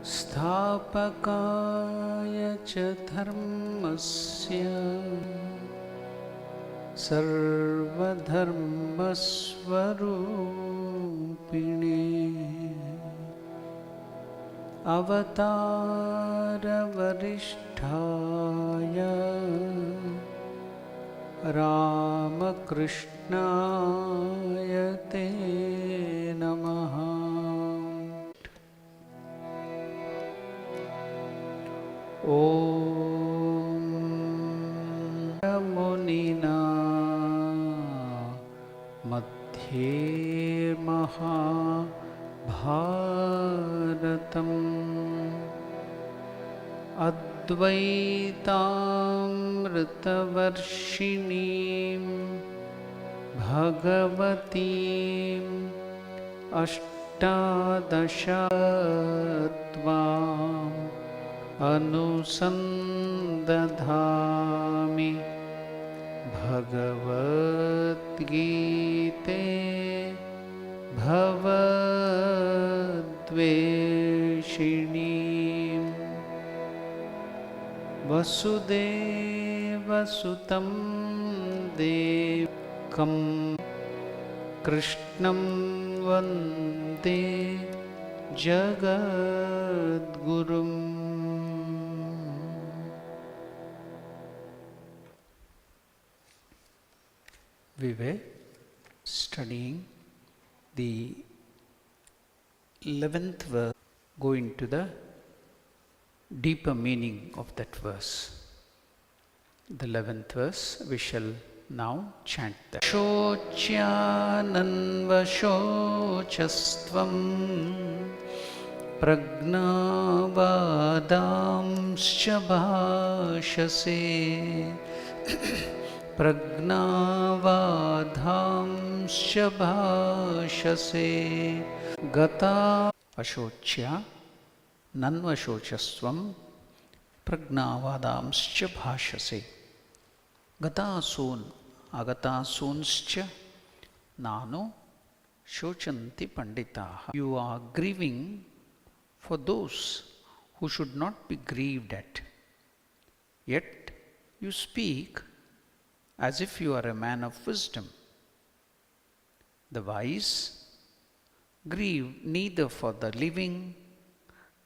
Sthapakaya cha dharmasya sarvadharmasvarupine avataravarishthaya Ramakrishna te namaha. Om Munina Madhye Mahabharatam Advaitamritavarshinim Bhagavatim Ashtadashatvam Anusandadhami Bhagavad Gita Bhavadveshinim Vasudeva Sutam Devakam Krishnam Vande Jagadgurum. We were studying the 11th verse, going to the deeper meaning of that verse. The 11th verse, we shall now chant that. Shochyananvashochastvam pragnavadamscha bhashase Pragnavadhamscha bhashase Gata Ashochya Nanvashochasvam Pragnavadhamscha bhashase Gatasun Agatasunschya Nano Shochanti Panditaha. You are grieving for those who should not be grieved at. Yet you speak as if you are a man of wisdom. The wise grieve neither for the living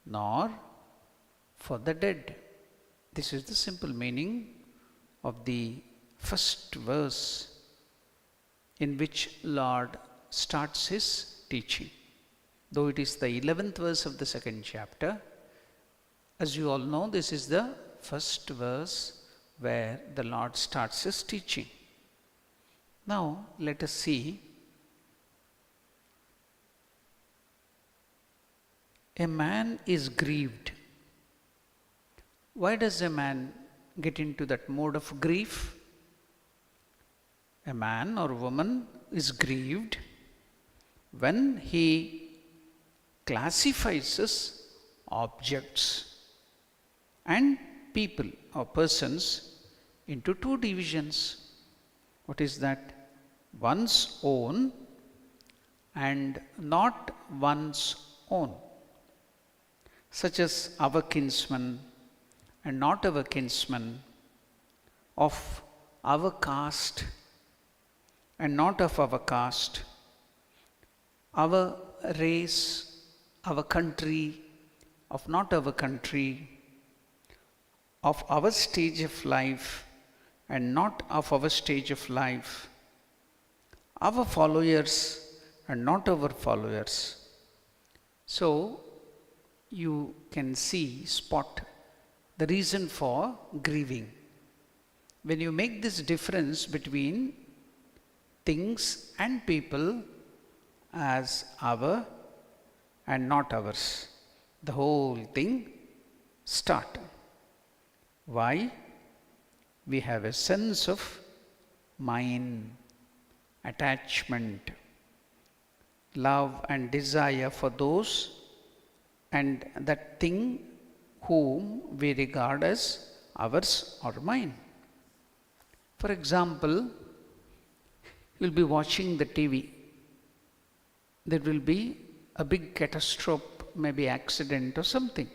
nor for the dead. This is the simple meaning of the first verse in which Lord starts his teaching. Though it is the 11th verse of the second chapter, as you all know, this is the first verse where the Lord starts his teaching. Now let us see a man is grieved. Why does a man get into that mode of grief? A man or woman is grieved when he classifies his objects and people or persons into two divisions. What is that? One's own and not one's own. Such as our kinsman and not our kinsman, of our caste and not of our caste, our race, our country, of not our country, of our stage of life and not of our stage of life, our followers and not our followers. So you can spot the reason for grieving. When you make this difference between things and people as our and not ours, the whole thing starts. Why? We have a sense of mine, attachment, love and desire for those and that thing whom we regard as ours or mine. For example, You'll be watching the TV. There will be a big catastrophe, maybe accident or something.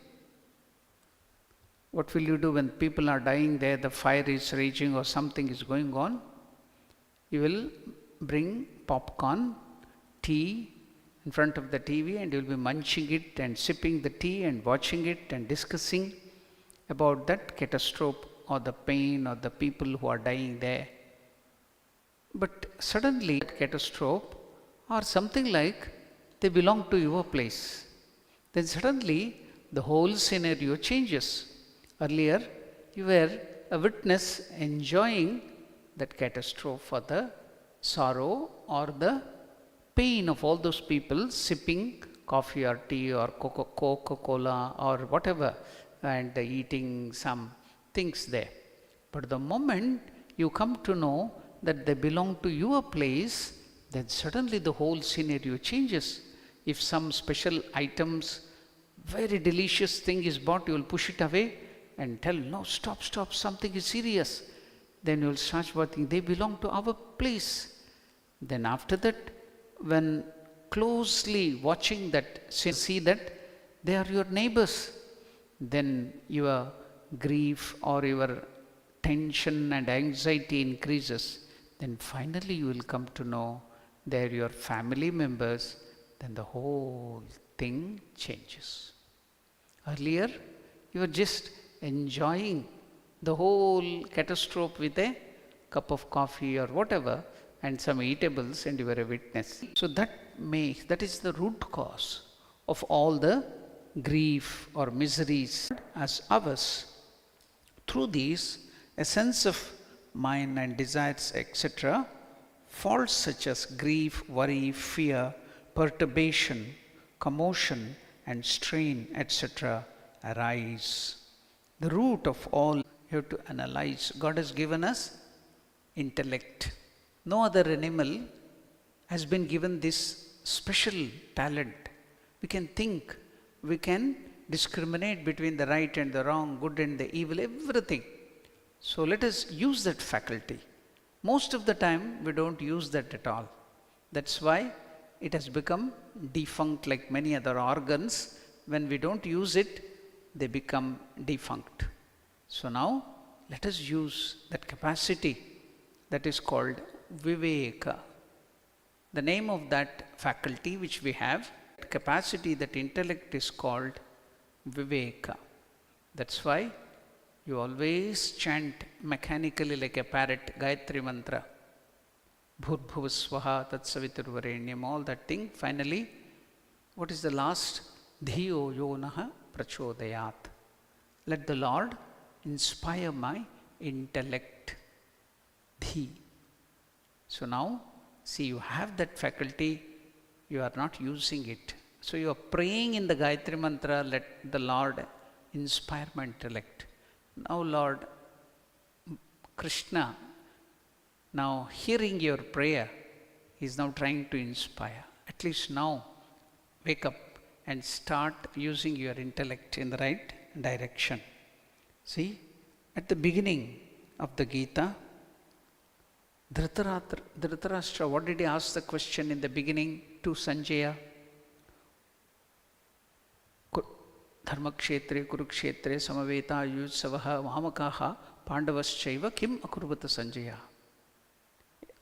What will you do when people are dying there, the fire is raging or something is going on? You will bring popcorn, tea in front of the TV, and you will be munching it and sipping the tea and watching it and discussing about that catastrophe or the pain or the people who are dying there. But suddenly catastrophe or something like they belong to your place. Then suddenly the whole scenario changes. Earlier you were a witness enjoying that catastrophe or the sorrow or the pain of all those people sipping coffee or tea or Coca-Cola or whatever and eating some things there. But the moment you come to know that they belong to your place, then suddenly the whole scenario changes. If some special items, very delicious thing is bought, you will push it away and tell, no, stop, something is serious. Then you will start working, they belong to our place. Then after that, when closely watching that, see that they are your neighbors, then your grief or your tension and anxiety increases. Then finally you will come to know they are your family members. Then the whole thing changes. Earlier you were just enjoying the whole catastrophe with a cup of coffee or whatever and some eatables, and you were a witness. So that is the root cause of all the grief or miseries as ours. Through these, a sense of mind and desires, etc., faults such as grief, worry, fear, perturbation, commotion, and strain, etc., arise. The root of all you have to analyze. God has given us intellect. No other animal has been given this special talent. We can think, we can discriminate between the right and the wrong, good and the evil, everything. So let us use that faculty. Most of the time we don't use that at all. That's why it has become defunct like many other organs. When we don't use it, they become defunct. So now let us use that capacity that is called Viveka. The name of that faculty which we have, capacity, that intellect is called Viveka. That's why you always chant mechanically like a parrot, Gayatri Mantra. Bhurbhuvasvaha Tatsaviturvarenyam, all that thing. Finally, what is the last? Dhiyo yonaha prachodayat. Let the Lord inspire my intellect. Dhi. So now, see, you have that faculty, you are not using it. So you are praying in the Gayatri Mantra, let the Lord inspire my intellect. Now Lord Krishna, now hearing your prayer, he is now trying to inspire. At least now, wake up and start using your intellect in the right direction. See, at the beginning of the Gita, Dhritarashtra, what did he ask the question in the beginning to Sanjaya? Dharmakshetre, Kurukshetre, Samaveta, Yutsavaha, Mamakaha, Pandavaschaiva, Kim Akurvata Sanjaya.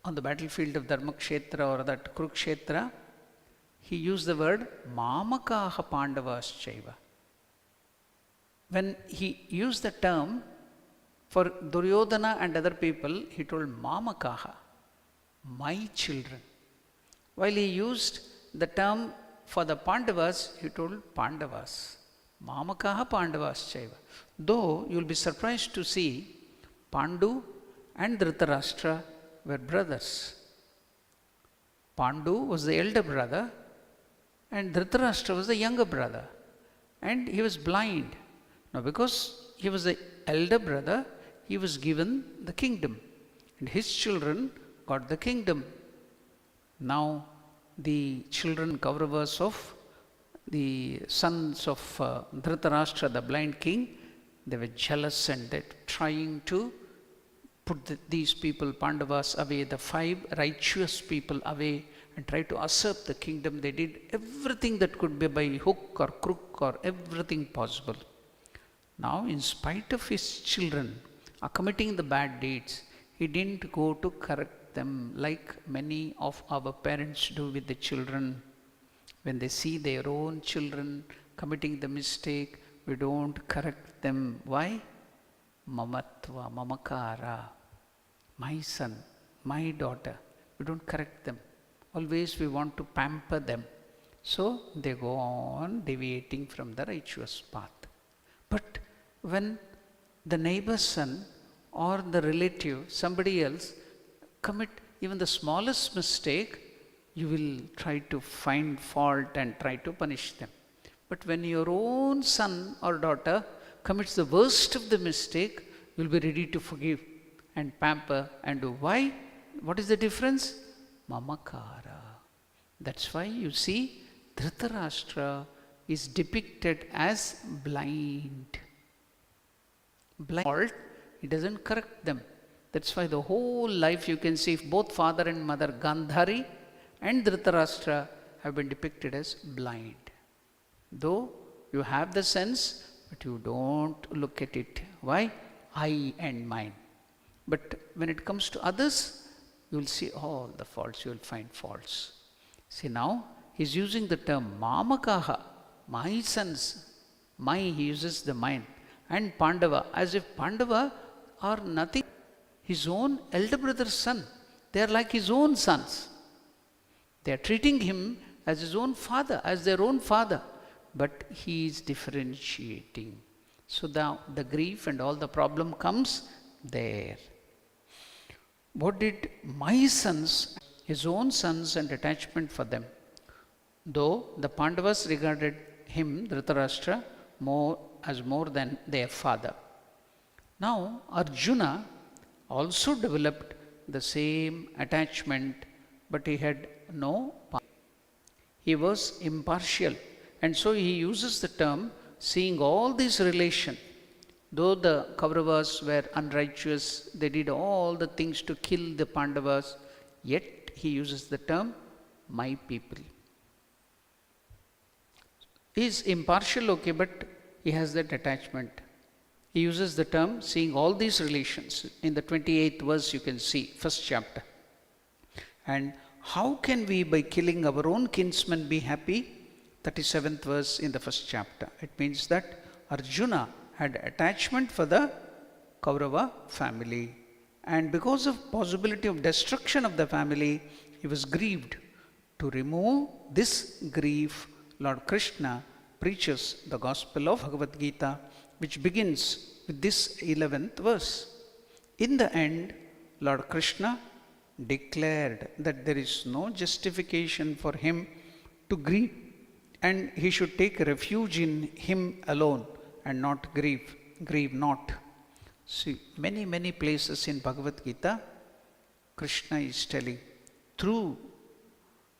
On the battlefield of Dharmakshetra or that Kurukshetra, he used the word Mamakaha Pandavaschaiva. When he used the term for Duryodhana and other people, he told Mamakaha, my children. While he used the term for the Pandavas, he told Pandavas. Mamakaha Pandavaschaiva. Though you will be surprised to see Pandu and Dhritarashtra were brothers. Pandu was the elder brother and Dhritarashtra was the younger brother. And he was blind. Now because he was the elder brother, he was given the kingdom. And his children got the kingdom. Now the children, Kauravas of the sons of Dhritarashtra, the blind king, they were jealous and they were trying to put these people, Pandavas, away, the 5 righteous people away, and try to usurp the kingdom. They did everything that could be by hook or crook or everything possible. Now, in spite of his children are committing the bad deeds, he didn't go to correct them like many of our parents do with the children. When they see their own children committing the mistake, we don't correct them. Why? Mamatva, mamakara. My son, my daughter. We don't correct them. Always we want to pamper them. So they go on deviating from the righteous path. But when the neighbor's son or the relative, somebody else, commit even the smallest mistake, you will try to find fault and try to punish them. But when your own son or daughter commits the worst of the mistake, you will be ready to forgive and pamper and do. Why? What is the difference? Mamakara. That's why you see Dhritarashtra is depicted as blind. Blind. He doesn't correct them. That's why the whole life you can see if both father and mother, Gandhari and Dhritarashtra, have been depicted as blind. Though you have the sense, but you don't look at it. Why? I and mine. But when it comes to others, you will see all the faults, you will find faults. See now, he is using the term Mamakaha, my sons. My, he uses the mine. And Pandava, as if Pandava are nothing. His own elder brother's son. They are like his own sons. They are treating him as his own father, as their own father. But he is differentiating. So the grief and all the problem comes there. What did my sons, his own sons, and attachment for them? Though the Pandavas regarded him, Dhritarashtra, as more than their father. Now Arjuna also developed the same attachment, but he had no power. He was impartial, and so he uses the term seeing all these relations. Though the Kauravas were unrighteous, they did all the things to kill the Pandavas, yet he uses the term my people. He is impartial, okay, but he has that attachment. He uses the term seeing all these relations. In the 28th verse you can see, first chapter. And how can we by killing our own kinsmen be happy? 37th verse in the first chapter. It means that Arjuna had attachment for the Kaurava family. And because of possibility of destruction of the family, he was grieved. To remove this grief, Lord Krishna preaches the gospel of Bhagavad Gita, which begins with this 11th verse. In the end, Lord Krishna declared that there is no justification for him to grieve, and he should take refuge in him alone and not grieve not. See, many places in Bhagavad Gita, Krishna is telling, through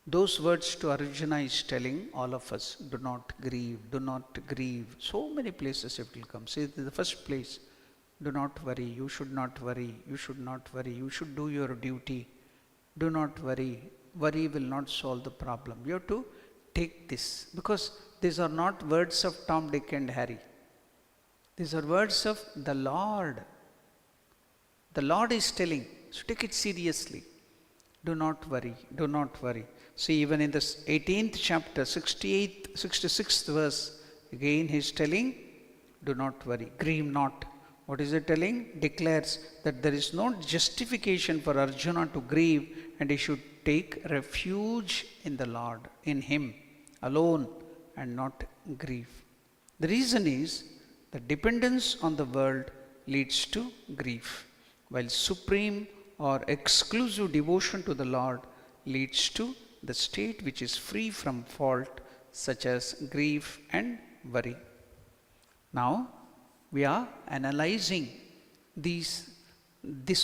those words to Arjuna is telling all of us, do not grieve, do not grieve. So many places it will come. See, the first place, do not worry, you should not worry, you should not worry, you should do your duty. Do not worry, worry will not solve the problem. You have to take this, because these are not words of Tom, Dick and Harry. These are words of the Lord. The Lord is telling, so take it seriously. Do not worry, do not worry. See, even in this 18th chapter, 66th verse, again he is telling, do not worry, grieve not. What is it telling? Declares that there is no justification for Arjuna to grieve, and he should take refuge in the Lord, in him alone, and not grieve. The reason is that dependence on the world leads to grief, while supreme or exclusive devotion to the Lord leads to the state which is free from fault, such as grief and worry. Now, we are analyzing this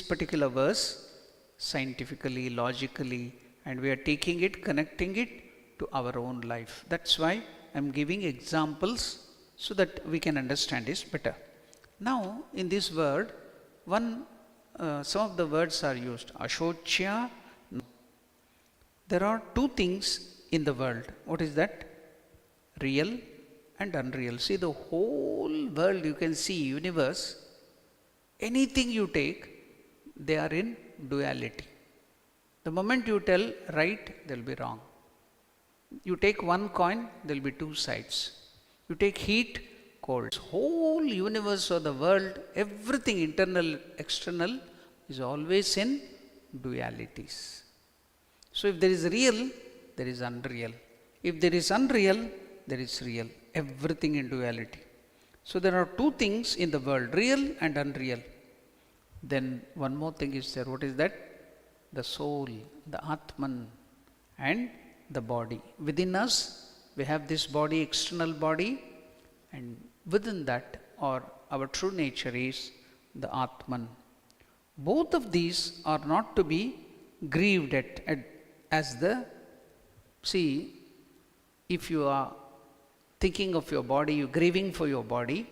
particular verse scientifically, logically, and we are taking it, connecting it to our own life. That's why I am giving examples so that we can understand this better. Now, in this word, one some of the words are used. Ashochya. There are two things in the world. What is that? Real and unreal. See, the whole world, you can see, universe, anything you take, they are in duality. The moment you tell right, there will be wrong. You take one coin, there will be two sides. You take heat, cold. Whole universe or the world, everything internal, external, is always in dualities. So if there is real, there is unreal. If there is unreal, there is real. Everything in duality. So there are two things in the world, real and unreal. Then one more thing is there. What is that? The soul, the Atman, and the body. Within us, we have this body, external body, and within that, or our true nature is the Atman. Both of these are not to be grieved at as the, see, if you are thinking of your body, you grieving for your body.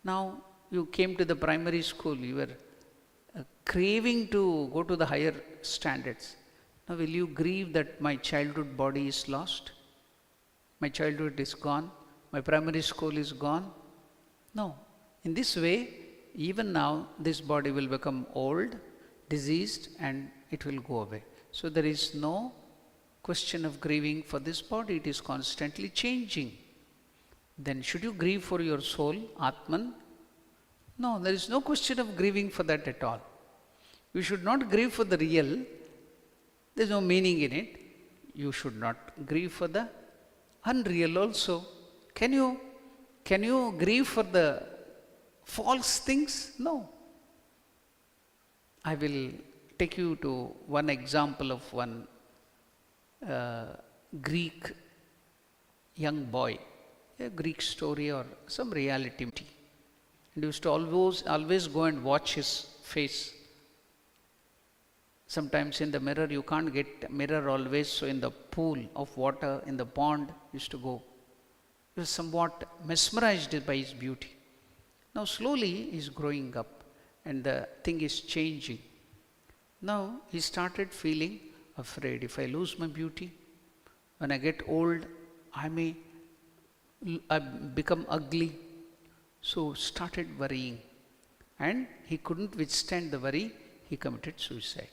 Now you came to the primary school, you were craving to go to the higher standards. Now will you grieve that my childhood body is lost? My childhood is gone? My primary school is gone? No. In this way, even now this body will become old, diseased, and it will go away. So there is no question of grieving for this body. It is constantly changing. Then should you grieve for your soul, Atman? No, there is no question of grieving for that at all. You should not grieve for the real. There is no meaning in it. You should not grieve for the unreal also. Can you grieve for the false things? No. I will take you to one example of one Greek young boy, a Greek story or some reality. And he used to always go and watch his face. Sometimes in the mirror, you can't get mirror always, so in the pool of water, in the pond, used to go. He was somewhat mesmerized by his beauty. Now slowly he is growing up and the thing is changing. Now he started feeling afraid. If I lose my beauty, when I get old, I become ugly. So started worrying, and he couldn't withstand the worry. He committed suicide.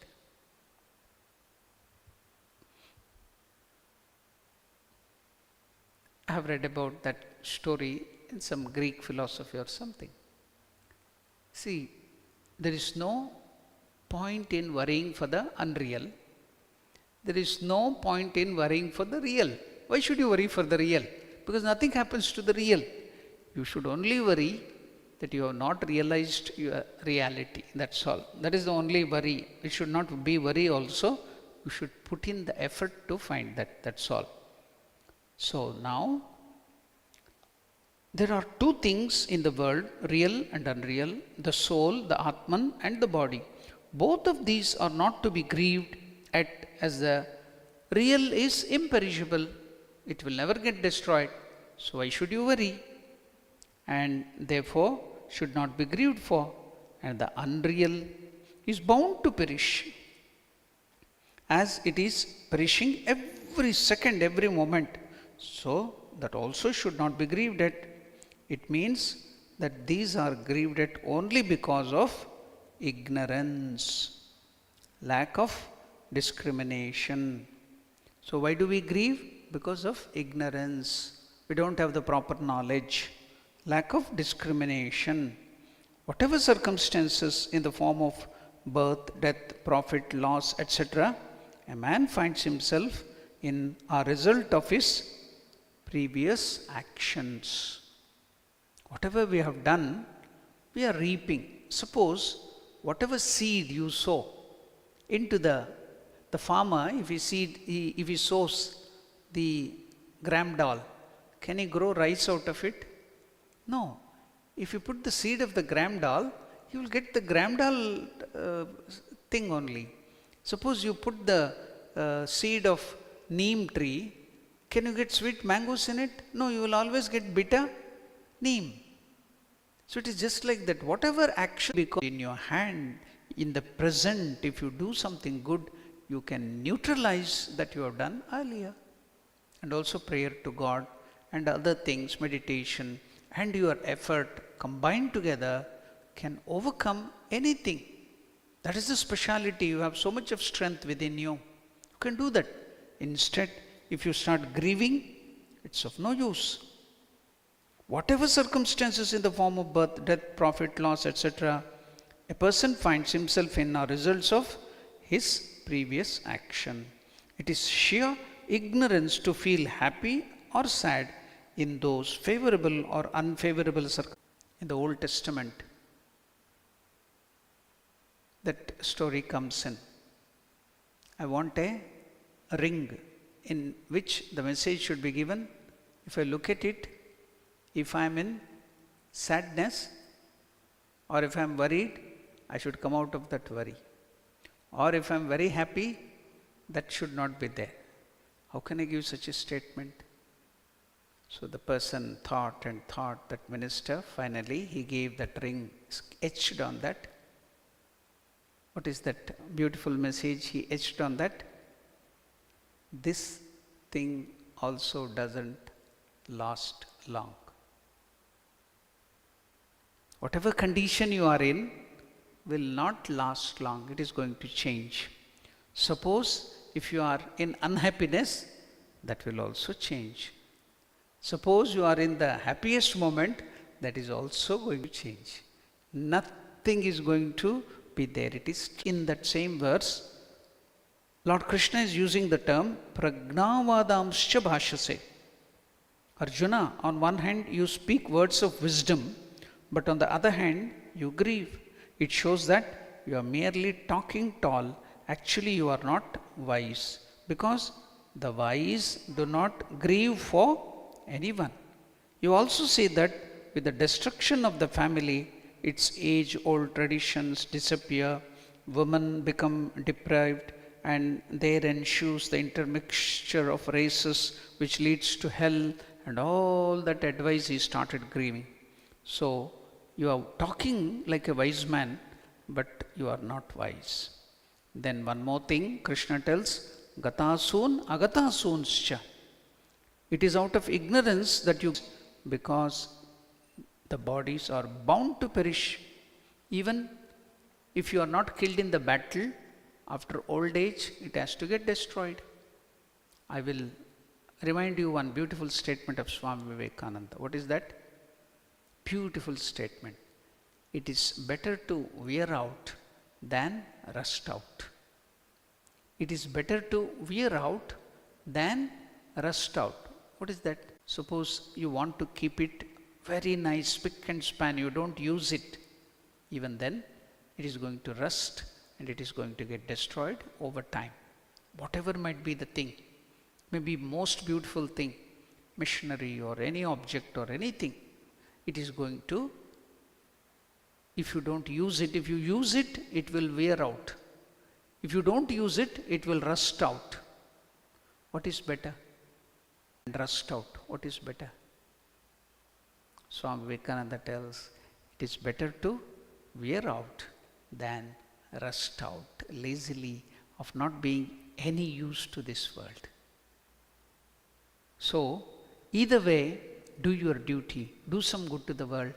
I have read about that story in some Greek philosophy or something. See, there is no point in worrying for the unreal. There is no point in worrying for the real. Why should you worry for the real? Because nothing happens to the real. You should only worry that you have not realized your reality. That's all. That is the only worry. It should not be worry also. You should put in the effort to find that. That's all. So now, there are two things in the world, real and unreal, the soul, the Atman, and the body. Both of these are not to be grieved at, as the real is imperishable. It will never get destroyed. So why should you worry? And therefore should not be grieved for. And the unreal is bound to perish, as it is perishing every second, every moment. So that also should not be grieved at. It means that these are grieved at only because of ignorance, lack of discrimination. So why do we grieve? Because of ignorance. We don't have the proper knowledge, lack of discrimination. Whatever circumstances in the form of birth, death, profit, loss, etc., a man finds himself in a result of his previous actions. Whatever we have done, we are reaping. Suppose whatever seed you sow into the farmer, if he sows the gram dal, can he grow rice out of it? No. If you put the seed of the gram dal, you will get the gram dal thing only. Suppose you put the seed of neem tree, can you get sweet mangoes in it? No, you will always get bitter neem. So it is just like that. Whatever action becomes in your hand, in the present, if you do something good, you can neutralize that you have done earlier. And also prayer to God and other things, meditation and your effort combined together can overcome anything. That is the speciality. You have so much of strength within you. You can do that. Instead, if you start grieving, it's of no use. Whatever circumstances in the form of birth, death, profit, loss, etc., a person finds himself in are results of his previous action. It is sheer ignorance to feel happy or sad in those favorable or unfavorable circumstances. In the Old Testament, that story comes in. I want a ring in which the message should be given. If I look at it, if I am in sadness or if I am worried, I should come out of that worry. Or if I am very happy, that should not be there. How can I give such a statement? So the person thought and thought, that minister, finally he gave that ring etched on that. What is that beautiful message he etched on that? This thing also doesn't last long. Whatever condition you are in will not last long. It is going to change. Suppose if you are in unhappiness, that will also change. Suppose you are in the happiest moment, that is also going to change. Nothing is going to be there. It is in that same verse. Lord Krishna is using the term pragnavadamscha bhashase. Arjuna, on one hand you speak words of wisdom, but on the other hand you grieve. It shows that you are merely talking tall. Actually you are not wise, because the wise do not grieve for anyone. You also see that with the destruction of the family, its age-old traditions disappear, women become deprived, and there ensues the intermixture of races which leads to hell, and all that advice he started grieving. So you are talking like a wise man, but you are not wise. Then one more thing Krishna tells, gatasoon agatasoonscha. It is out of ignorance that you, because the bodies are bound to perish. Even if you are not killed in the battle, after old age, it has to get destroyed. I will remind you one beautiful statement of Swami Vivekananda. What is that? Beautiful statement. It is better to wear out than rust out. It is better to wear out than rust out. What is that? Suppose you want to keep it very nice, spick and span, you don't use it. Even then, it is going to rust and it is going to get destroyed over time. Whatever might be the thing, maybe most beautiful thing, machinery or any object or anything, it is going to, if you don't use it, if you use it, it will wear out. If you don't use it, it will rust out. What is better? And rust out. What is better? Swami Vivekananda tells, it is better to wear out than rust out lazily, of not being any use to this world. So, either way, do your duty, do some good to the world.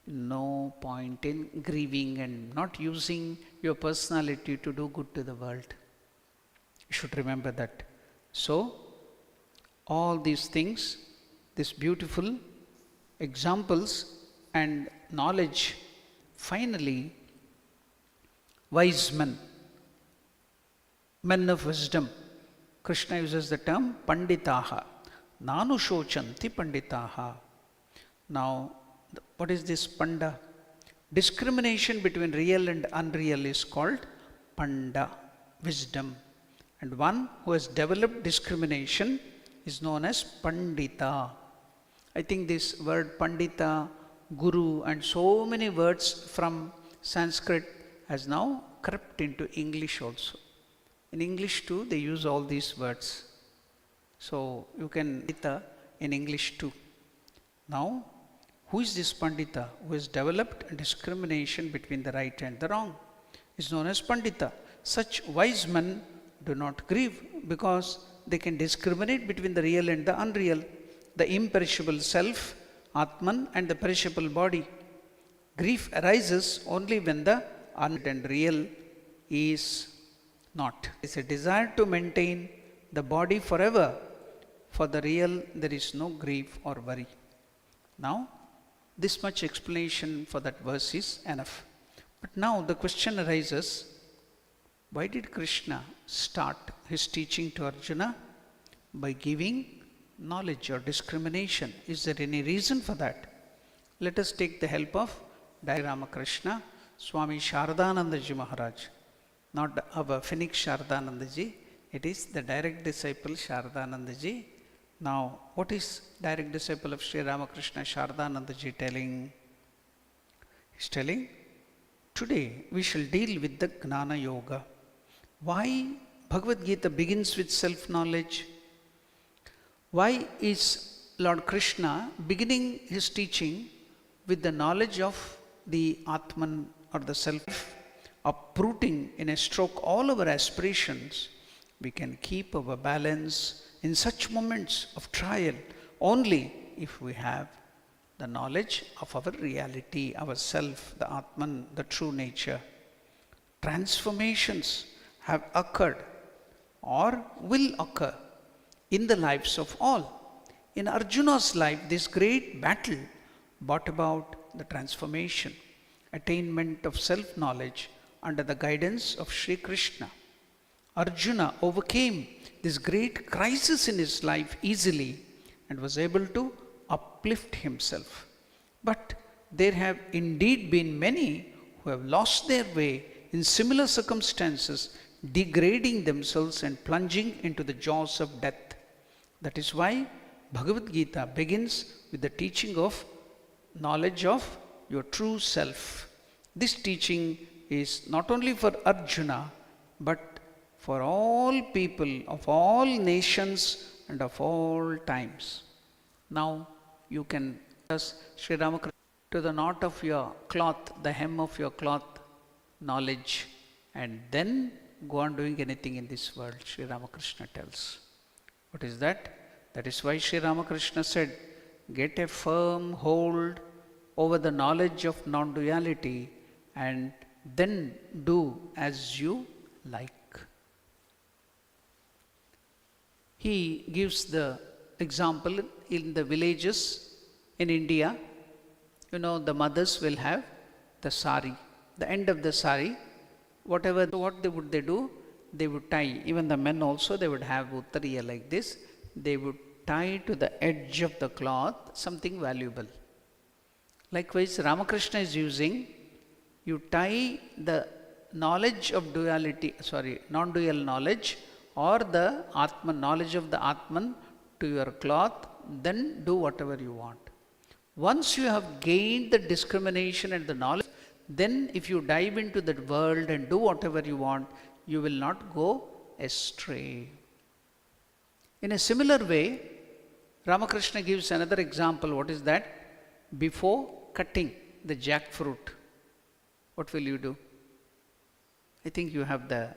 No point in grieving and not using your personality to do good to the world. You should remember that. So, all these things, these beautiful examples and knowledge, finally, wise men, men of wisdom. Krishna uses the term panditaha. Nanu shochanti panditaha. Now, what is this panda? Discrimination between real and unreal is called panda, wisdom. And one who has developed discrimination is known as pandita. I think this word pandita, guru, and so many words from Sanskrit has now crept into English also. In English too, they use all these words. So you can pandita in English too. Now, Who is this Pandita who has developed discrimination between the right and the wrong? Is known as Pandita. Such wise men do not grieve because they can discriminate between the real and the unreal, the imperishable self, Atman, and the perishable body. Grief arises only when the and real is not. It's a desire to maintain the body forever. For the real, there is no grief or worry. Now, this much explanation for that verse is enough. But now the question arises, why did Krishna start his teaching to Arjuna by giving knowledge or discrimination? Is there any reason for that? Let us take the help of Ramakrishna, Swami Sharadanandaji Maharaj. Not our Phoenix Sharadanandaji, it is the direct disciple Sharadanandaji. Now, what is direct disciple of Sri Ramakrishna Sharadanandaji telling? He is telling, today we shall deal with the Gnana Yoga. Why Bhagavad Gita begins with self-knowledge? Why is Lord Krishna beginning his teaching with the knowledge of the Atman or the self, uprooting in a stroke all our aspirations? We can keep our balance in such moments of trial only if we have the knowledge of our reality, our self, the Atman, the true nature. Transformations have occurred or will occur in the lives of all. In Arjuna's life, this great battle brought about the transformation, attainment of self-knowledge under the guidance of Sri Krishna. Arjuna overcame this great crisis in his life easily and was able to uplift himself. But there have indeed been many who have lost their way in similar circumstances, degrading themselves and plunging into the jaws of death. That is why Bhagavad Gita begins with the teaching of knowledge of your true self. This teaching is not only for Arjuna, but for all people of all nations and of all times. Now you can ask Sri Ramakrishna to the knot of your cloth, the hem of your cloth, knowledge, and then go on doing anything in this world, Sri Ramakrishna tells. What is that? That is why Sri Ramakrishna said, get a firm hold over the knowledge of non-duality and then do as you like. He gives the example in the villages in India. You know, the mothers will have the sari, the end of the sari, whatever, what would they do? They would tie, even the men also, they would have uttariya like this. They would tie to the edge of the cloth something valuable. Likewise, Ramakrishna is using, you tie the knowledge of duality, non-dual knowledge or the Atman, knowledge of the Atman to your cloth, then do whatever you want. Once you have gained the discrimination and the knowledge, then if you dive into the world and do whatever you want, you will not go astray. In a similar way, Ramakrishna gives another example. What is that? Before cutting the jackfruit, what will you do? I think you have the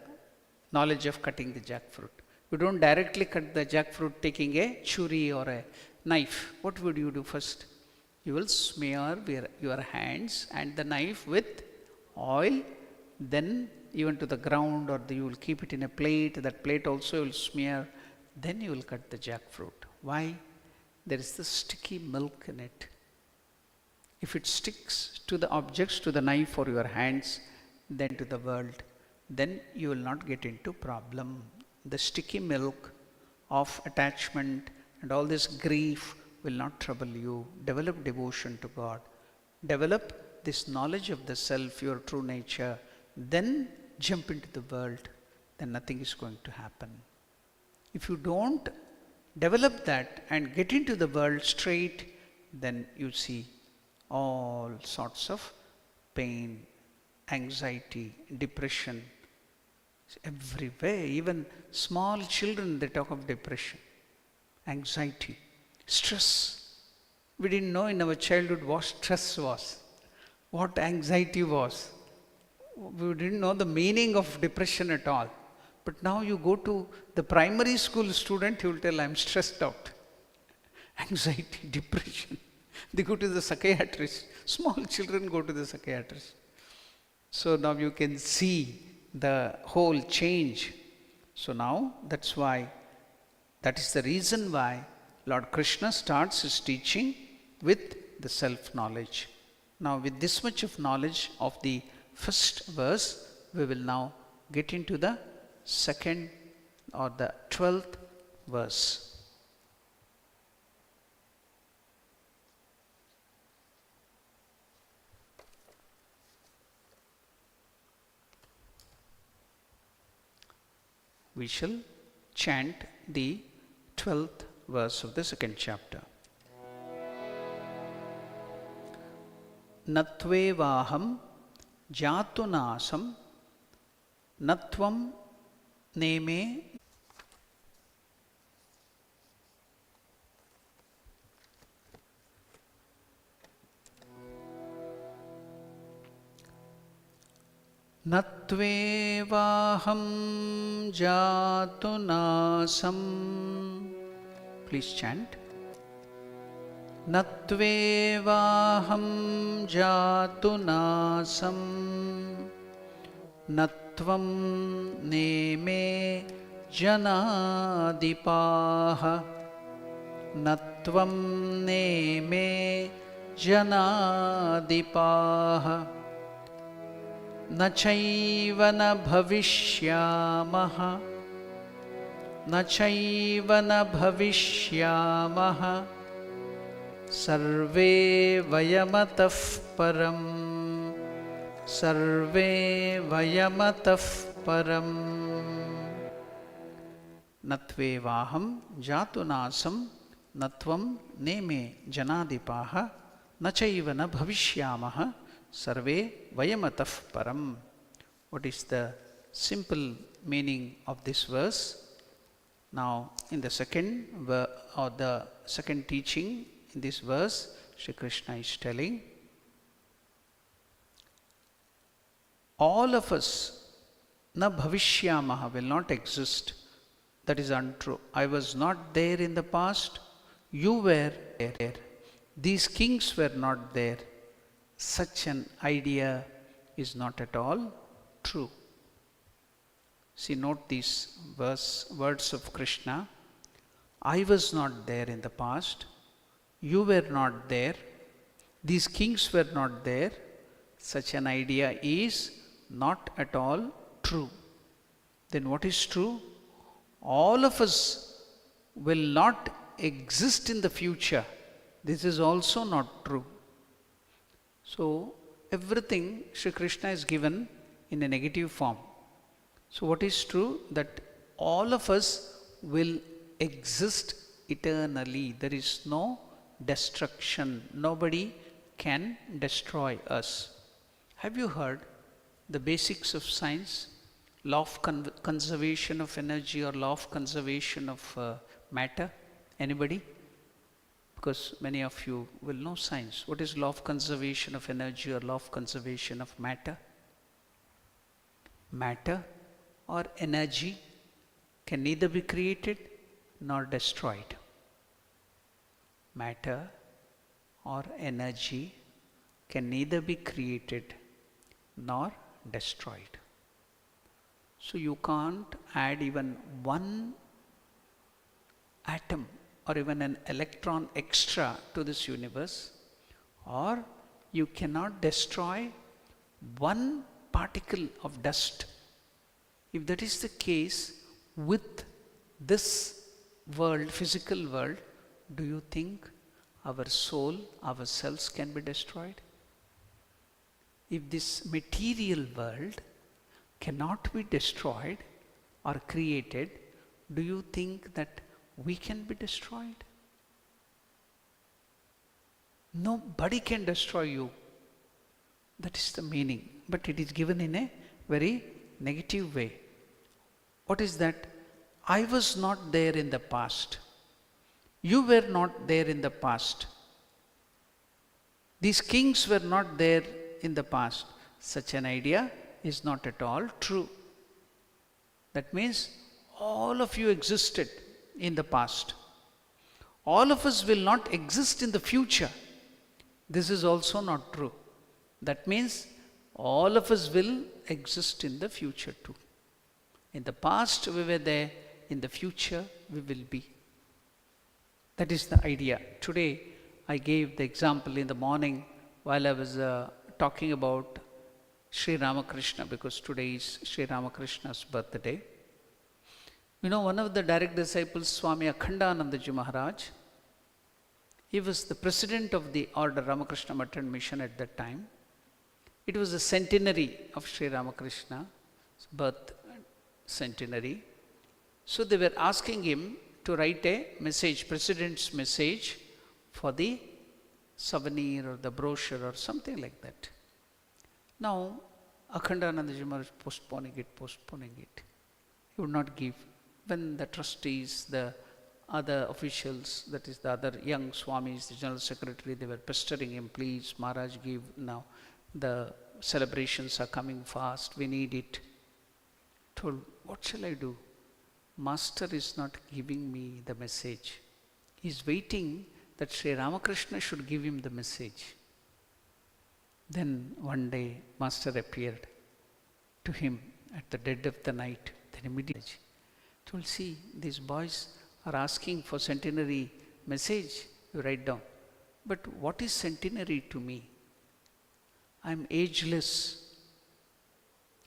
knowledge of cutting the jackfruit. You don't directly cut the jackfruit taking a churi or a knife. What would you do first? You will smear your hands and the knife with oil, then even to the ground, or you will keep it in a plate. That plate also you will smear. Then you will cut the jackfruit. Why? There is the sticky milk in it. If it sticks to the objects, to the knife or your hands, then to the world, then you will not get into problem. The sticky milk of attachment and all this grief will not trouble you. Develop devotion to God. Develop this knowledge of the self, your true nature. Then jump into the world. Then nothing is going to happen. If you don't develop that and get into the world straight, then you see all sorts of pain, anxiety, depression. Everywhere, even small children, they talk of depression, anxiety, stress. We didn't know in our childhood what stress was, what anxiety was. We didn't know the meaning of depression at all. But now you go to the primary school student, he will tell, I'm stressed out. Anxiety, depression. They go to the psychiatrist. Small children go to the psychiatrist. So now you can see the whole change. So now that's why, that is the reason why Lord Krishna starts his teaching with the self-knowledge. Now with this much of knowledge of the first verse, we will now get into the second or the 12th verse. We shall chant the 12th verse of the second chapter. Natvevaham jatunasam natvam neme Natvevaham jatunasam. Please chant. Natvevaham jatunasam natvam neme janadipaha. Natvam neme janadipaha. Nachaiva na bhavishyamaha. Nachaiva na bhavishyamaha. Sarve vayamatah param. Sarve vayamatah param. Natvevaham jatunasam natvam neme janadipaha. Nachaiva na bhavishyamaha. Sarve vayamatah param. What is the simple meaning of this verse? Now, in the second or the second teaching in this verse, Shri Krishna is telling, all of us na bhavishyamaha will not exist. That is untrue. I was not there in the past. You were there. These kings were not there. Such an idea is not at all true. See, note these words of Krishna. I was not there in the past. You were not there. These kings were not there. Such an idea is not at all true. Then what is true? All of us will not exist in the future. This is also not true. So, everything Shri Krishna is given in a negative form. So, what is true? That all of us will exist eternally. There is no destruction. Nobody can destroy us. Have you heard the basics of science? Law of conservation of energy or law of conservation of matter? Anybody? Because many of you will know science. What is law of conservation of energy or law of conservation of matter? Matter or energy can neither be created nor destroyed. Matter or energy can neither be created nor destroyed. So you can't add even one atom or even an electron extra to this universe, or you cannot destroy one particle of dust. If that is the case with this world, physical world, do you think our soul, ourselves can be destroyed? If this material world cannot be destroyed or created, do you think that we can be destroyed? Nobody can destroy you. That is the meaning. But it is given in a very negative way. What is that? I was not there in the past. You were not there in the past. These kings were not there in the past. Such an idea is not at all true. That means all of you existed in the past. All of us will not exist in the future. This is also not true. That means all of us will exist in the future too. In the past we were there, in the future we will be. That is the idea. Today I gave the example in the morning while I was talking about Sri Ramakrishna, because today is Sri Ramakrishna's birthday. You know, one of the direct disciples, Swami Akhandanandaji Maharaj, he was the president of the order Ramakrishna Math and Mission at that time. It was the centenary of Sri Ramakrishna's birth centenary. So they were asking him to write a message, president's message, for the souvenir or the brochure or something like that. Now, Akhandanandaji Maharaj postponing it. He would not give. When the trustees, the other officials, that is the other young Swamis, the general secretary, they were pestering him, please Maharaj, give now. The celebrations are coming fast, we need it. Told, what shall I do? Master is not giving me the message. He is waiting that Sri Ramakrishna should give him the message. Then one day, Master appeared to him at the dead of the night. Then immediately told, see, these boys are asking for centenary message, you write down. But what is centenary to me? I am ageless.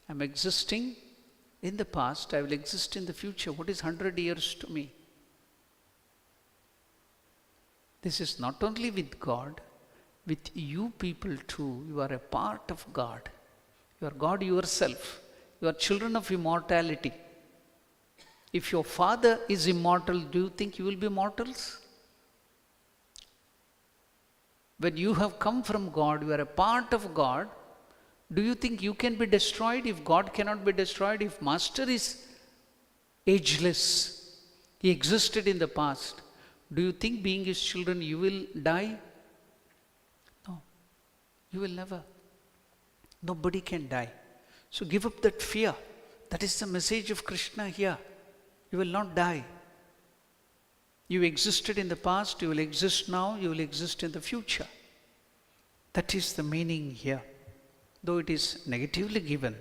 I am existing in the past, I will exist in the future. What is 100 years to me? This is not only with God, with you people too. You are a part of God. You are God yourself. You are children of immortality. If your father is immortal, do you think you will be mortals? When you have come from God, you are a part of God. Do you think you can be destroyed if God cannot be destroyed? If Master is ageless, he existed in the past, do you think being his children you will die? No, you will never. Nobody can die. So give up that fear. That is the message of Krishna here. You will not die. You existed in the past, you will exist now, you will exist in the future. That is the meaning here, though it is negatively given.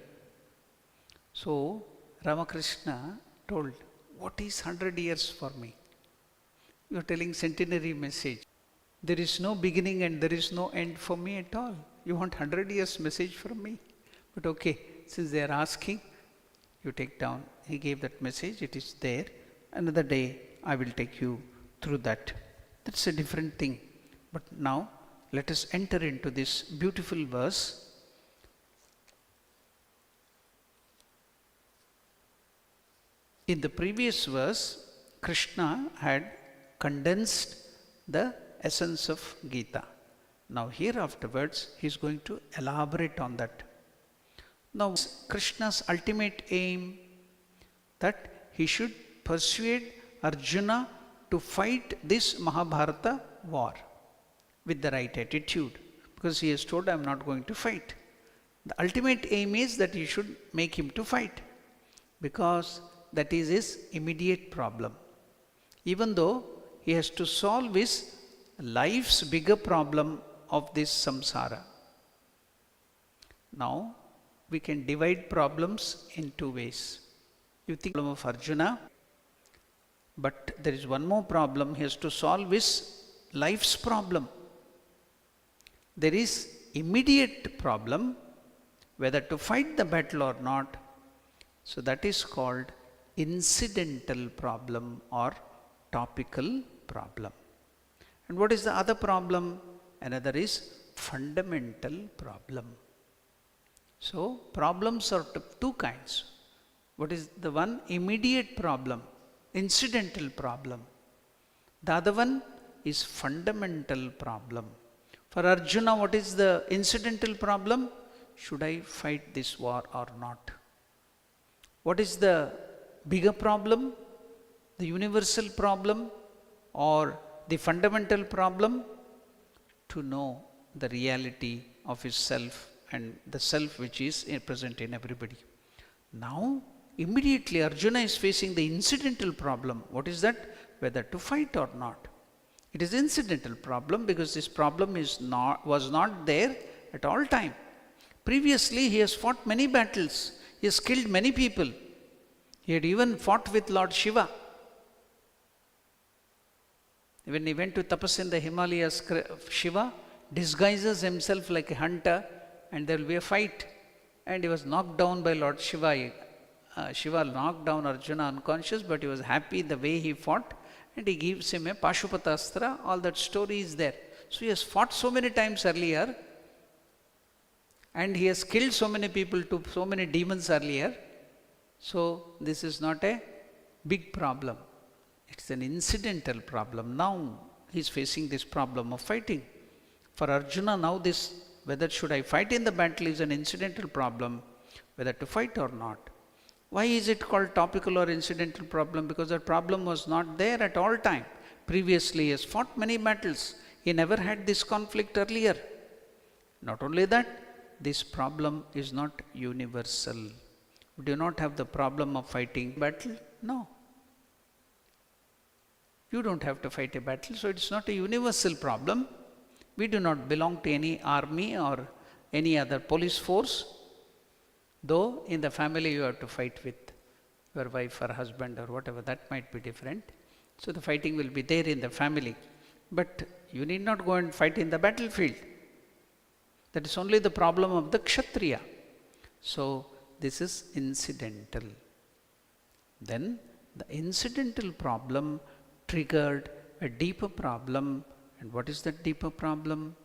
So Ramakrishna told, what is 100 years for me? You are telling centenary message. There is no beginning and there is no end for me at all. You want 100 years message from me? But okay, since they are asking, you take down. He gave that message, it is there. Another day I will take you through that. That's a different thing. But now let us enter into this beautiful verse. In the previous verse, Krishna had condensed the essence of Gita. Now here afterwards, he is going to elaborate on that. Now Krishna's ultimate aim, that he should persuade Arjuna to fight this Mahabharata war with the right attitude, because he has told, I am not going to fight. The ultimate aim is that he should make him to fight, because that is his immediate problem. Even though he has to solve his life's bigger problem of this samsara. Now we can divide problems in two ways. You think problem of Arjuna, but there is one more problem. He has to solve his life's problem. There is immediate problem, whether to fight the battle or not. So that is called incidental problem or topical problem. And what is the other problem? Another is fundamental problem. So problems are two kinds. What is the one? Immediate problem, incidental problem. The other one is fundamental problem. For Arjuna, what is the incidental problem? Should I fight this war or not? What is the bigger problem? The universal problem or the fundamental problem? To know the reality of his self and the self which is present in everybody. Now, immediately Arjuna is facing the incidental problem. What is that? Whether to fight or not. It is incidental problem because this problem was not there at all time. Previously, he has fought many battles. He has killed many people. He had even fought with Lord Shiva. When he went to tapas in the Himalayas, Shiva disguises himself like a hunter and there will be a fight. And he was knocked down by Lord Shiva. Shiva knocked down Arjuna unconscious, but he was happy the way he fought. And he gives him a Pashupatastra. All that story is there. So he has fought so many times earlier. And he has killed so many people, to so many demons earlier. So this is not a big problem. It's an incidental problem. Now he is facing this problem of fighting. For Arjuna, now this, whether should I fight in the battle, is an incidental problem, whether to fight or not. Why is it called topical or incidental problem? Because the problem was not there at all time. Previously, he has fought many battles. He never had this conflict earlier. Not only that, this problem is not universal. We do not have the problem of fighting battle. No. You don't have to fight a battle, so it's not a universal problem. We do not belong to any army or any other police force. Though in the family you have to fight with your wife or husband or whatever, that might be different. So the fighting will be there in the family. But you need not go and fight in the battlefield. That is only the problem of the Kshatriya. So this is incidental. Then the incidental problem triggered a deeper problem. And what is that deeper problem?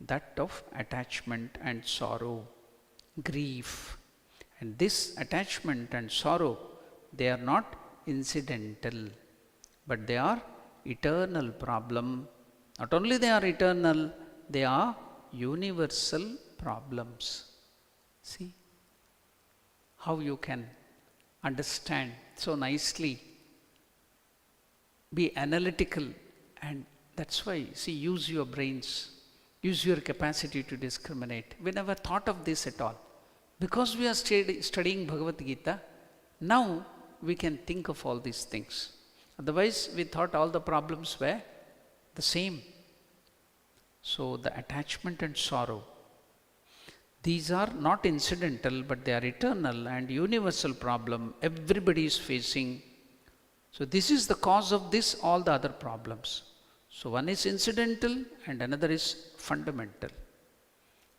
That of attachment and sorrow, grief. And this attachment and sorrow, they are not incidental, but they are eternal problem. Not only they are eternal, they are universal problems. See how you can understand so nicely, be analytical, and that's why, see, use your brains, use your capacity to discriminate. We never thought of this at all. Because we are studying Bhagavad Gita, now we can think of all these things. Otherwise, we thought all the problems were the same. So the attachment and sorrow, these are not incidental, but they are eternal and universal problem everybody is facing. So this is the cause of this, all the other problems. So one is incidental and another is fundamental.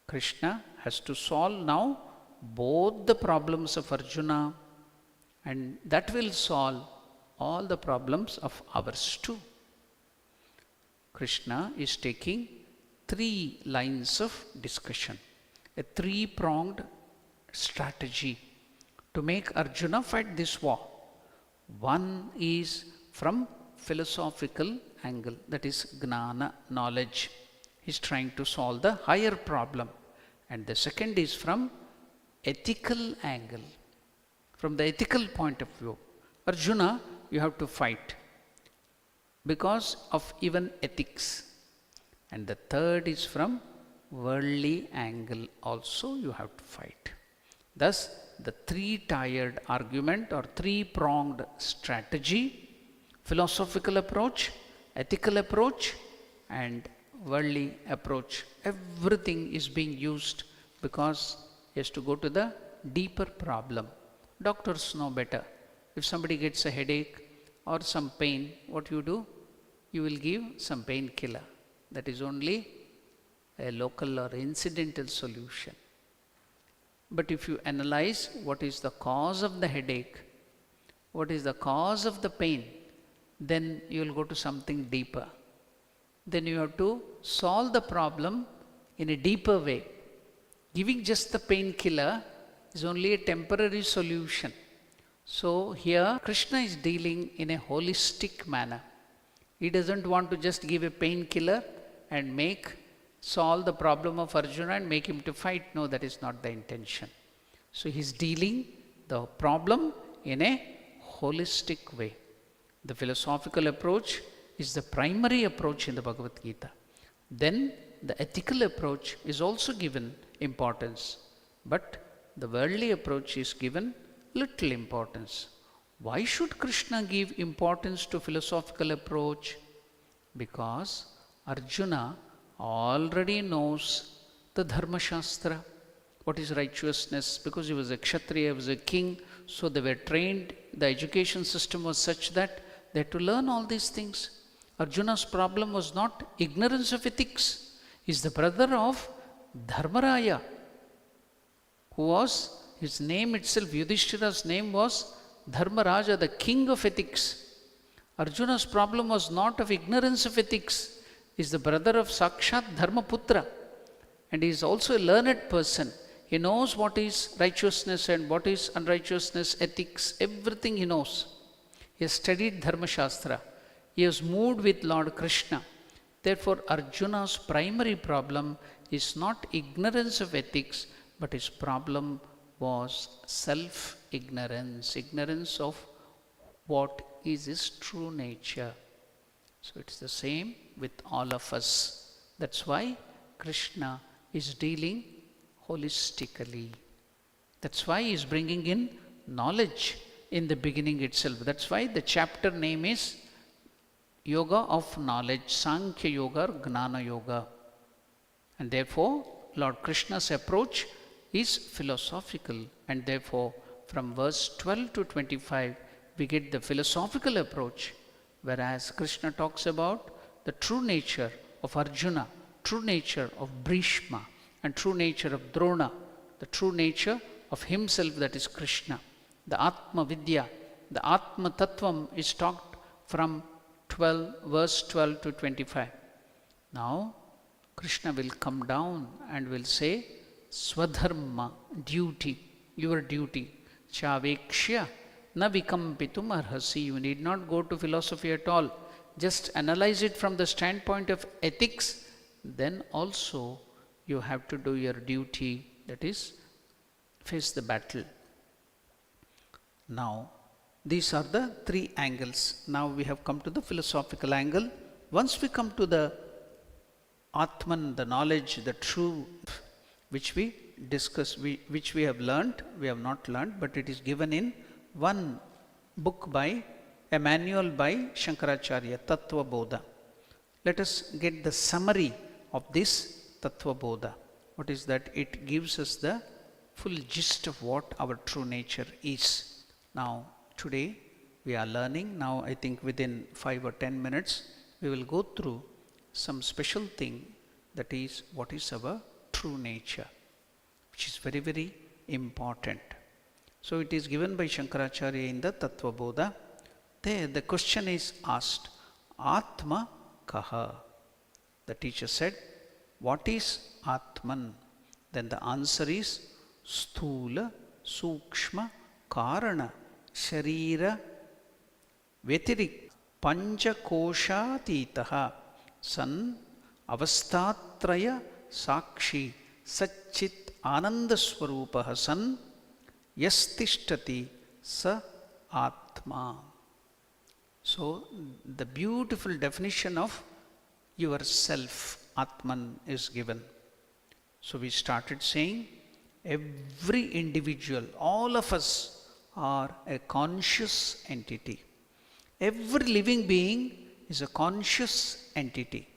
Krishna has to solve now both the problems of Arjuna, and that will solve all the problems of ours too. Krishna is taking 3 lines of discussion, a 3-pronged strategy to make Arjuna fight this war. One is from philosophical angle, that is Gnana, knowledge. He is trying to solve the higher problem. And the second is from ethical angle, from the ethical point of view. Arjuna, you have to fight because of even ethics. And the third is from worldly angle, also you have to fight. Thus, the 3-tiered argument or 3-pronged strategy, philosophical approach, ethical approach, and worldly approach, everything is being used because he has to go to the deeper problem. Doctors know better. If somebody gets a headache or some pain, what you do? You will give some painkiller. That is only a local or incidental solution. But if you analyze what is the cause of the headache, what is the cause of the pain, then you will go to something deeper. Then you have to solve the problem in a deeper way. Giving just the painkiller is only a temporary solution. So here Krishna is dealing in a holistic manner. He doesn't want to just give a painkiller and solve the problem of Arjuna and make him to fight. No, that is not the intention. So he is dealing the problem in a holistic way. The philosophical approach is the primary approach in the Bhagavad Gita. Then the ethical approach is also given importance, but the worldly approach is given little importance. Why should Krishna give importance to philosophical approach? Because Arjuna already knows the Dharma Shastra, what is righteousness, because he was a Kshatriya, he was a king, so they were trained, the education system was such that they had to learn all these things. Arjuna's problem was not ignorance of ethics. He is the brother of Dharmaraya, who was, his name itself, Yudhishthira's name was Dharmaraja, the king of ethics. Arjuna's problem was not of ignorance of ethics. He is the brother of Sakshat Dharmaputra, and he is also a learned person. He knows what is righteousness and what is unrighteousness, ethics, everything he knows. He has studied Dharma Shastra. He has moved with Lord Krishna. Therefore, Arjuna's primary problem is not ignorance of ethics, but his problem was self-ignorance, ignorance of what is his true nature. So it's the same with all of us. That's why Krishna is dealing holistically. That's why he is bringing in knowledge in the beginning itself. That's why the chapter name is Yoga of Knowledge, Sankhya Yoga or Gnana Yoga. And therefore, Lord Krishna's approach is philosophical, and therefore from verse 12 to 25 we get the philosophical approach, whereas Krishna talks about the true nature of Arjuna, true nature of Bhishma, and true nature of Drona, the true nature of himself, that is Krishna. The Atma Vidya, the Atma Tattvam is talked from verse 12 to 25. Now Krishna will come down and will say, Swadharma, duty, your duty. Chavekshya na vikampitum arhasi. You need not go to philosophy at all. Just analyze it from the standpoint of ethics. Then also you have to do your duty, that is, face the battle. Now, these are the three angles. Now we have come to the philosophical angle. Once we come to the Atman, the knowledge, the true, which we discuss, which we have learnt, we have not learnt, but it is given in one book by, a manual by Shankaracharya, Tattva Bodha. Let us get the summary of this Tattva Bodha. What is that? It gives us the full gist of what our true nature is. Now, today we are learning. Now, I think within 5 or 10 minutes, we will go through some special thing, that is, what is our true nature, which is very, very important. So, it is given by Shankaracharya in the Tattva Bodha. There, the question is asked, Atma Kaha? The teacher said, what is Atman? Then the answer is Sthula, Sukshma, Karana, Sharira, Vetirik, Panchakoshatitaha, San, Avastatraya, Sakshi, Satchit, Anandaswarupaha, San, Yastishtati, Sa, Atma. So, the beautiful definition of yourself, Atman, is given. So, we started saying every individual, all of us are a conscious entity. Every living being is a conscious entity,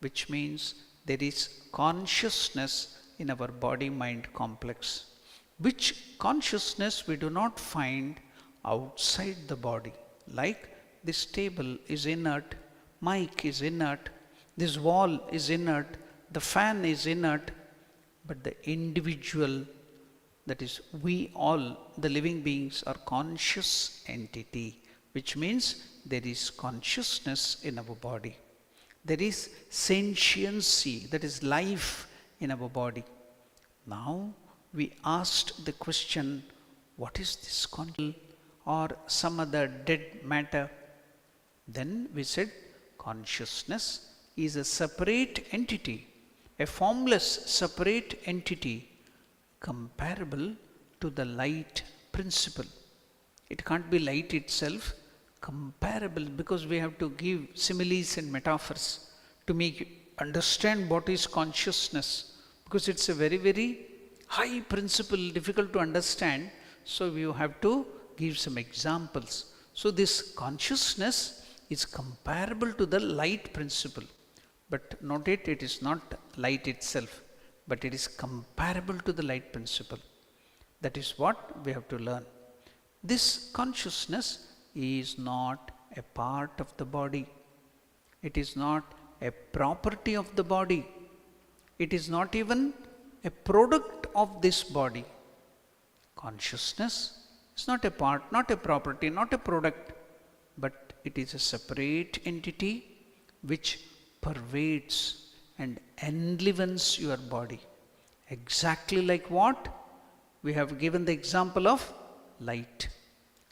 which means there is consciousness in our body-mind complex, which consciousness we do not find outside the body. Like this table is inert, mic is inert, this wall is inert, the fan is inert, but the individual, that is we all, the living beings, are conscious entity, which means there is consciousness in our body. There is sentiency, that is life in our body. Now we asked the question, what is this consciousness or some other dead matter? Then we said consciousness is a separate entity, a formless separate entity comparable to the light principle. It can't be light itself, comparable, because we have to give similes and metaphors to make understand what is consciousness, because it's a very, very high principle, difficult to understand. So you have to give some examples. So this consciousness is comparable to the light principle. But note it, it is not light itself, but it is comparable to the light principle. That is what we have to learn. This consciousness is not a part of the body. It is not a property of the body. It is not even a product of this body. Consciousness is not a part, not a property, not a product, but it is a separate entity which pervades and enlivens your body. Exactly like what? We have given the example of light.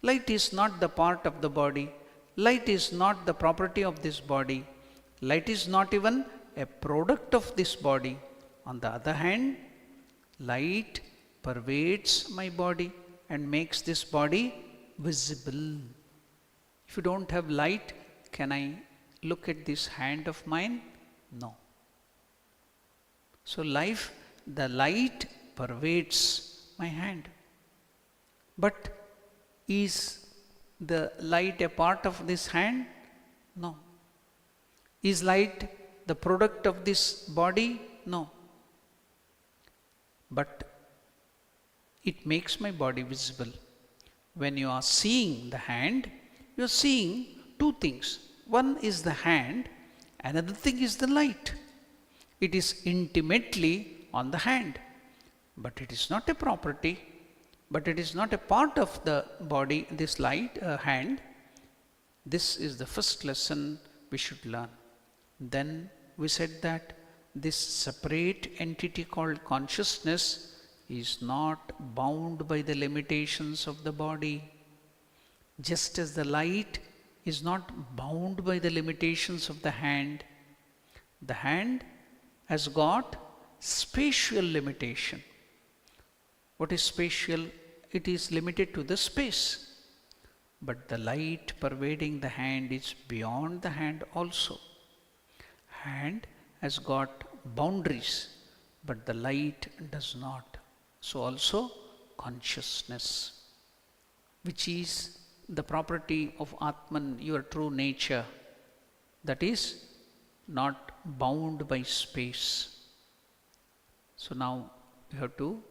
Light is not the part of the body. Light is not the property of this body. Light is not even a product of this body. On the other hand, light pervades my body and makes this body visible. If you don't have light, can I look at this hand of mine? No. So the light pervades my hand. But is the light a part of this hand? No. Is light the product of this body? No. But it makes my body visible. When you are seeing the hand, you are seeing two things. One is the hand, another thing is the light. It is intimately on the hand, but it is not a property, but it is not a part of the body, this light, hand. This is the first lesson we should learn. Then we said that this separate entity called consciousness is not bound by the limitations of the body. Just as the light is not bound by the limitations of the hand has got spatial limitation. What is spatial? It is limited to the space. But the light pervading the hand is beyond the hand also. Hand has got boundaries, but the light does not. So also consciousness, which is the property of Atman, your true nature, that is not bound by space. So now you have to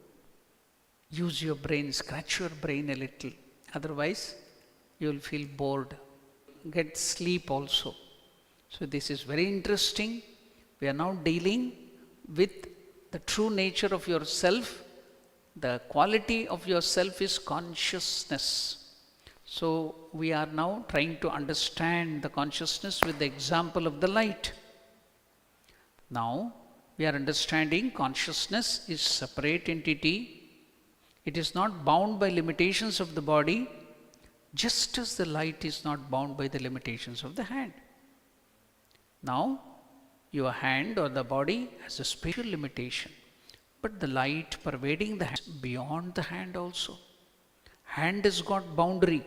use your brain, scratch your brain a little. Otherwise, you will feel bored. Get sleep also. So this is very interesting. We are now dealing with the true nature of yourself. The quality of yourself is consciousness. So we are now trying to understand the consciousness with the example of the light. Now we are understanding consciousness is separate entity. It is not bound by limitations of the body, just as the light is not bound by the limitations of the hand. Now your hand or the body has a spatial limitation, but the light pervading the hand is beyond the hand also. Hand has got boundary,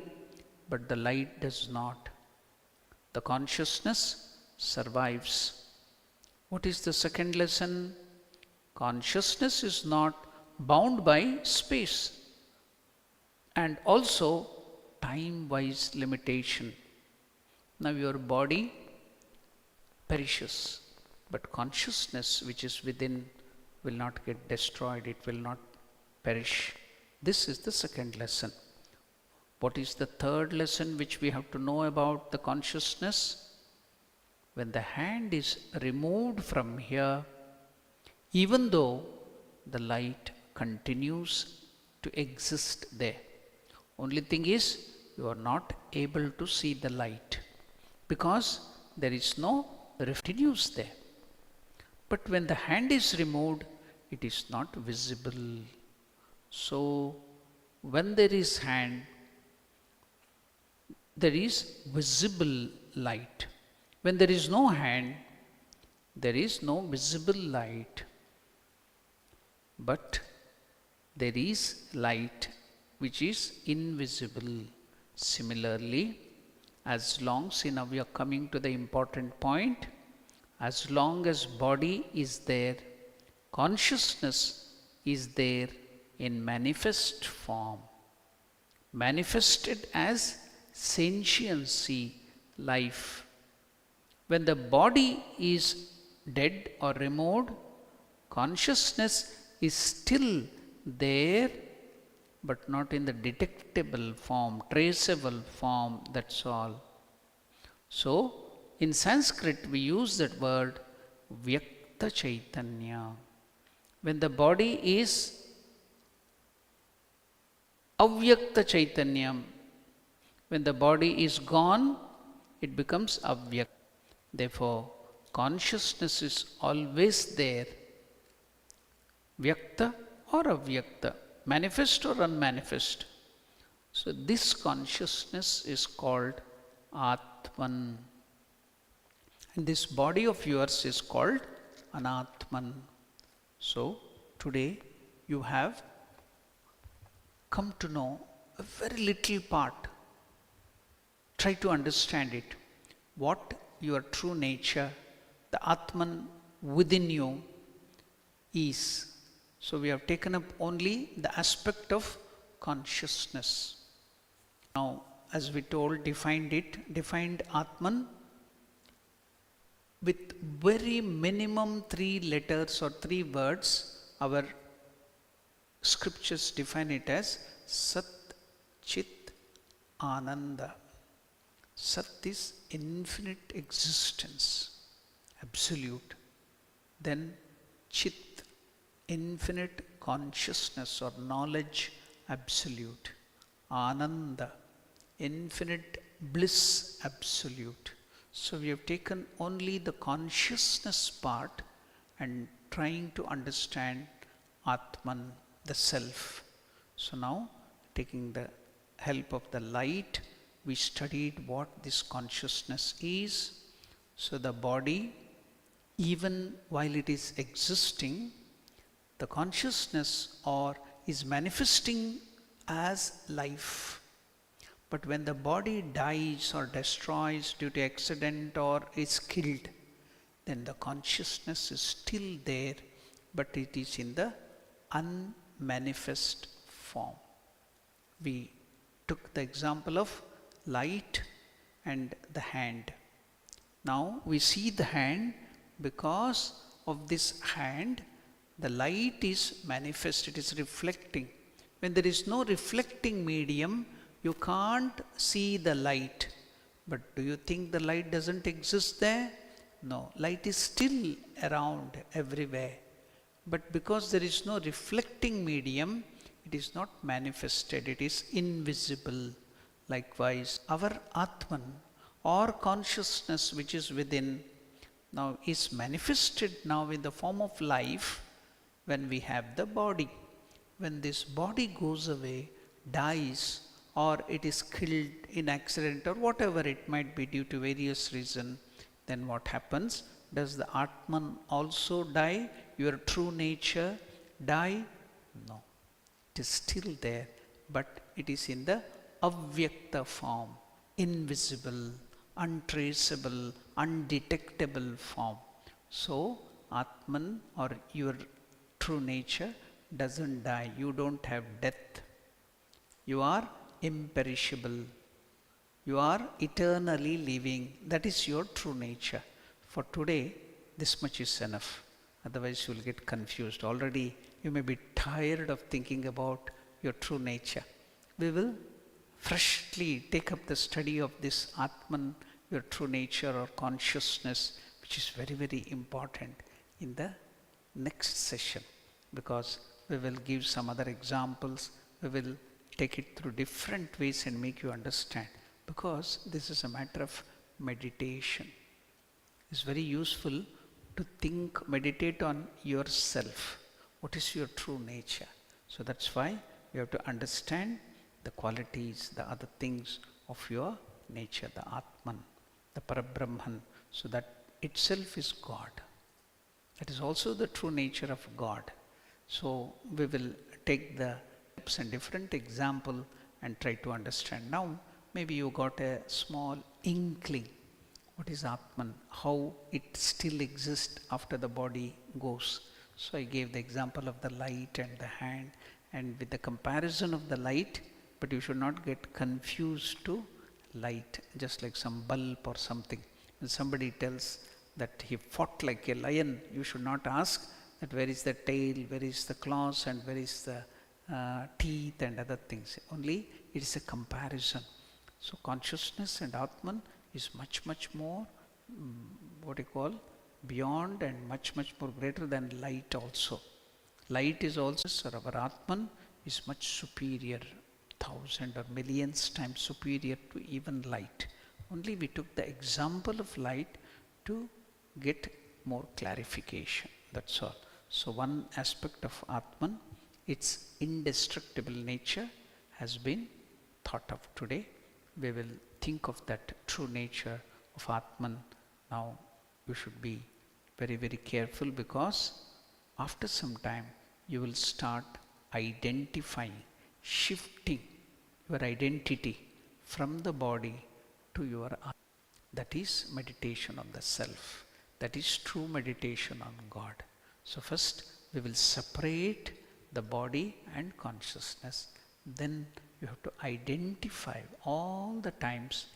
but the light does not. The consciousness survives. What is the second lesson? Consciousness is not bound by space and also time-wise limitation. Now your body perishes, but consciousness which is within will not get destroyed, it will not perish. This is the second lesson. What is the third lesson which we have to know about the consciousness? When the hand is removed from here, even though the light continues to exist there, only thing is you are not able to see the light because there is no continues there. But when the hand is removed, it is not visible. So when there is hand, there is visible light. When there is no hand, there is no visible light. But there is light which is invisible. Similarly, as long as now we are coming to the important point, As long as body is there, consciousness is there in manifest form, manifested as sentiency, life. When the body is dead or removed, consciousness is still there, but not in the detectable form, traceable form, that's all. So, in Sanskrit we use that word Vyakta Chaitanya. When the body is Avyakta Chaitanyam, when the body is gone, it becomes Avyakta. Therefore, consciousness is always there, Vyakta or Avyakta, manifest or unmanifest. So, this consciousness is called Atman. And this body of yours is called Anatman. So, today you have come to know a very little part. Try to understand it. What your true nature, the Atman within you is. So, we have taken up only the aspect of consciousness. Now, as we told, defined Atman with very minimum 3 letters or 3 words. Our scriptures define it as Sat Chit Ananda. Sat is infinite existence, absolute. Then Chit, infinite consciousness or knowledge, absolute. Ananda, infinite bliss, absolute. So we have taken only the consciousness part and trying to understand Atman, the self. So now, taking the help of the light, we studied what this consciousness is. So the body, even while it is existing, the consciousness is manifesting as life. But when the body dies or destroys due to accident or is killed, then the consciousness is still there, but it is in the unmanifest form. We took the example of light and the hand. Now we see the hand. Because of this hand, the light is manifest, it is reflecting. When there is no reflecting medium, you can't see the light. But do you think the light doesn't exist there? No, light is still around everywhere. But because there is no reflecting medium, it is not manifested, it is invisible. Likewise, our Atman or consciousness which is within now is manifested now in the form of life when we have the body. When this body goes away, dies, or it is killed in accident or whatever it might be due to various reasons, then what happens? Does the Atman also die? Your true nature die? No. It is still there, but it is in the Avyakta form, invisible, untraceable, undetectable form. So, Atman or your true nature doesn't die. You don't have death. You are imperishable. You are eternally living. That is your true nature. For today, this much is enough. Otherwise, you will get confused. Already, you may be tired of thinking about your true nature. We will freshly take up the study of this Atman, your true nature or consciousness, which is very, very important in the next session, because we will give some other examples. We will take it through different ways and make you understand, because this is a matter of meditation. It's very useful to meditate on yourself. What is your true nature? So that's why you have to understand the qualities, the other things of your nature, the Atman, the Parabrahman. So that itself is God. That is also the true nature of God. So we will take the steps and different example and try to understand. Now maybe you got a small inkling what is Atman, how it still exists after the body goes. So I gave the example of the light and the hand, and with the comparison of the light, but you should not get confused to light, just like some bulb or something. When somebody tells that he fought like a lion, you should not ask that where is the tail, where is the claws, and where is the teeth and other things. Only it is a comparison. So consciousness and Atman is much, much more, what you call, beyond and much, much more greater than light also. Light is also, our Atman is much superior, 1,000 or millions times superior to even light. Only we took the example of light to get more clarification, that's all. So one aspect of Atman, its indestructible nature, has been thought of today. We will think of that true nature of Atman. Now you should be very, very careful, because after some time you will start identifying, shifting your identity from the body to your Atman. That is meditation on the self. That is true meditation on God. So first we will separate the body and consciousness. Then you have to identify all the times.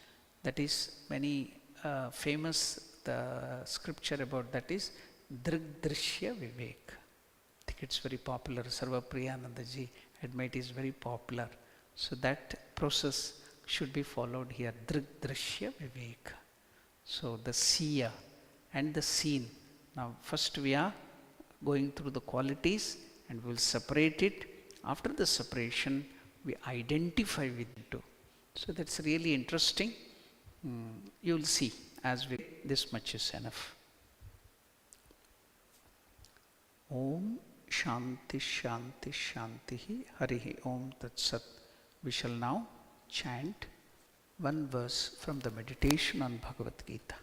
That is many famous, the scripture about that is Drishya Vivek. I think it's very popular. Swatmaramanandaji had made it very popular. So that process should be followed here. Drishya Vivek. So the seer and the seen. Now first we are going through the qualities and we will separate it. After the separation, we identify with it too. So that's really interesting. You will see as we, this much is enough. Om Shanti Shanti Shanti Harihi Om Tat Sat. We shall now chant one verse from the meditation on Bhagavad Gita.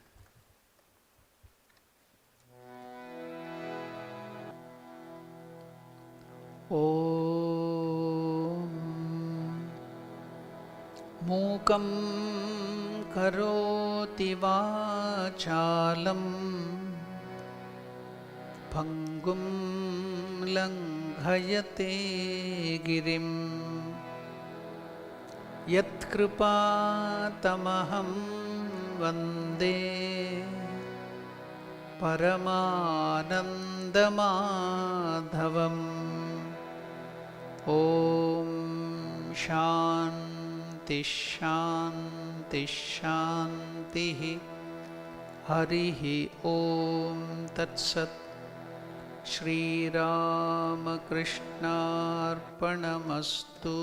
Om Mukam Karoti Vachalam Bhangum Langhayate Girim Yat Kripa Tamaham Vande Paramanandamadhavam. Om Shanti Shanti Shanti Harihi Om Tat Sat. Shri Ramakrishna Arpanamastu.